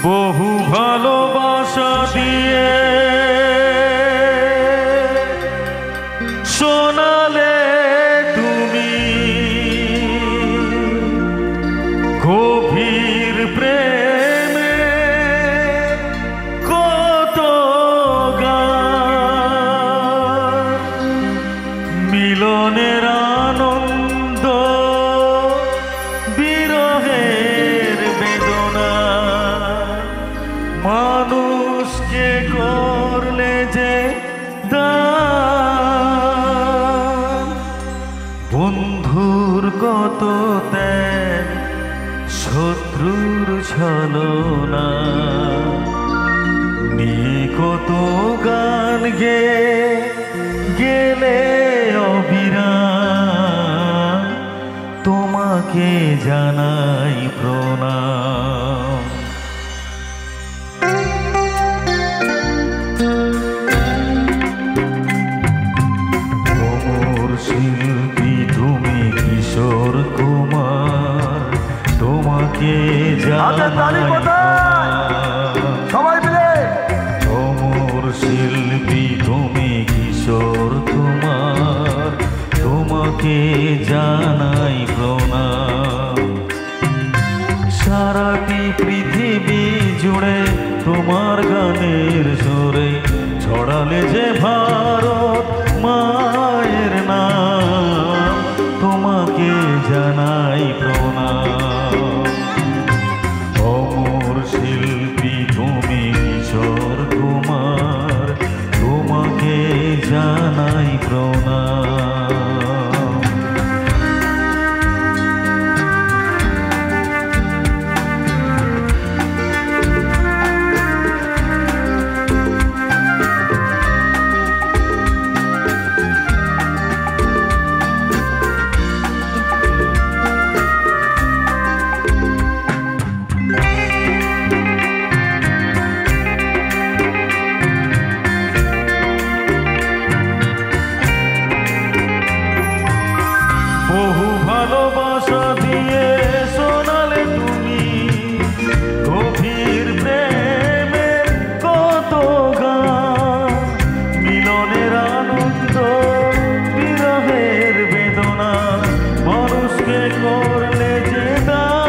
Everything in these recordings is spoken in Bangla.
বহু ভালোবাসা দিয়ে শোনালে তুমি গভীর প্রেমে কত গান মিলনের আনন্দ বিরহের বেদনা মানুষকে করলে যে দান বন্ধুর কত ত্যাগ শত্রুর ছলনা নিয়ে কত গান গেলে অবিরাম তোমাকে জানাই প্রণাম। অমর শিল্পী তুমি কিশোর কুমার তোমাকে জানাই সবাই মিলে। অমর শিল্পী তুমি কিশোর কুমার তোমাকে জানাই প্রণাম। সারাটি পৃথিবী জুড়ে তোমার গানের সুরে ছড়ালে যে ভারত মায়ের নাম তোমাকে জানাই প্রণাম। অমর শিল্পী তুমি কিশোর কুমার তোমাকে জানাই প্রণাম। বহু ভালোবাসা দিয়ে শোনালে তুমি গভীর প্রেমের কত গান মিলনের আনন্দ বিরহের বেদনা মানুষকে করলে যে দান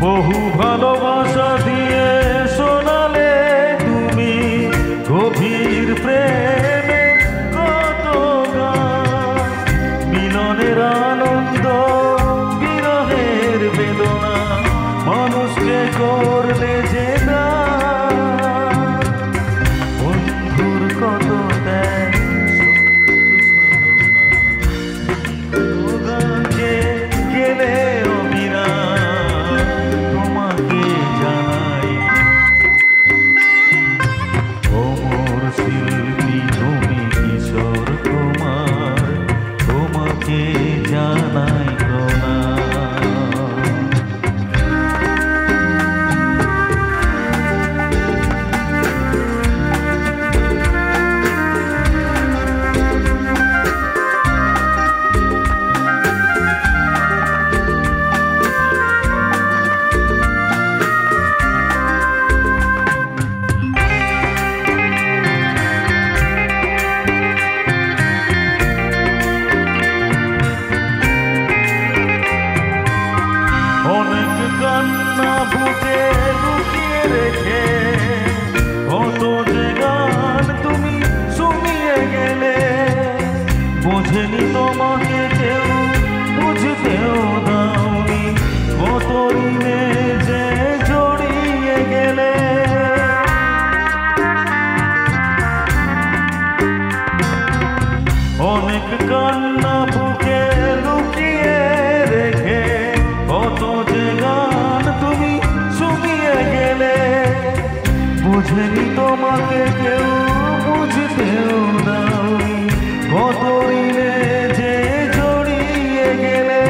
বহু ভালোবাসা দিয়ে শোনালে তুমি গভীর প্রেমে কত গান মিলনের আনন্দ বিরহের বেদনা মানুষকে করলে যে দান বন্ধুর কত ত্যাগ গান গেলে অবিরাম তোমাকে জানাই। অমর শিল্পী তুমি কিশোর কুমার তোমাকে জানাই প্রণাম। অনেক কান্না বুকে লুকিয়ে রেখে কত যে গান তুমি শুনিয়ে গেলে বোঝেনি তোমাকে কেউ বুঝতেও দাওনি কত ঋণে যে জড়িয়ে গেলে অনেক কান্না বুকে লুকিয়ে রেখে কত যে গান তুমি শুনিয়ে গেলে বুঝেনি তোমাকে কেউ বুঝতেও দাওনি কত ঋণে যে জড়িয়ে গেলে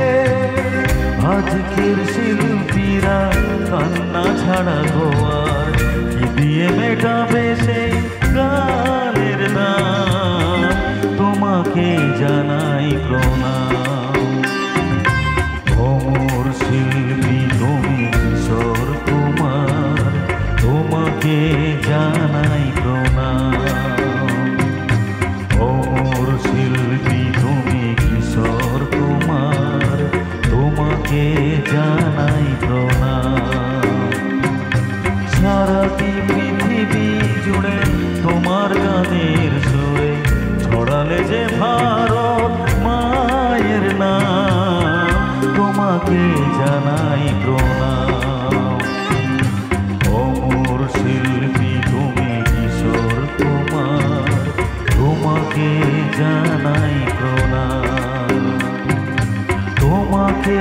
আজকের শিল্পীরা কান্না ছাড়া গোয়ার কি দিয়ে মেটাবে সেই গানের দাম তোমাকে জানাই প্রণাম। তোমাকে জানাই প্রণাম। অমর শিল্পী তুমি কিশোর কুমার, তোমাকে জানাই প্রণাম, তোমাকে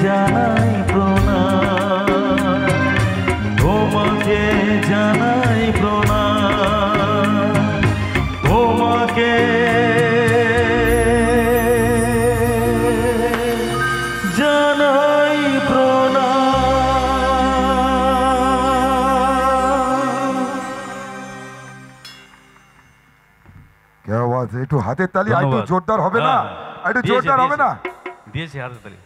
জানাই প্রণাম, তোমাকে জানাই প্রণাম, তোমাকে জানাই প্রণাম। क्या बात है, একটু হাতের তালি, একটু ধন্যবাদ। জোরদার হবে না? হ্যাঁ, একটু দিয়েছে, জোরদার হবে না? দিয়েছে হাতের তালি।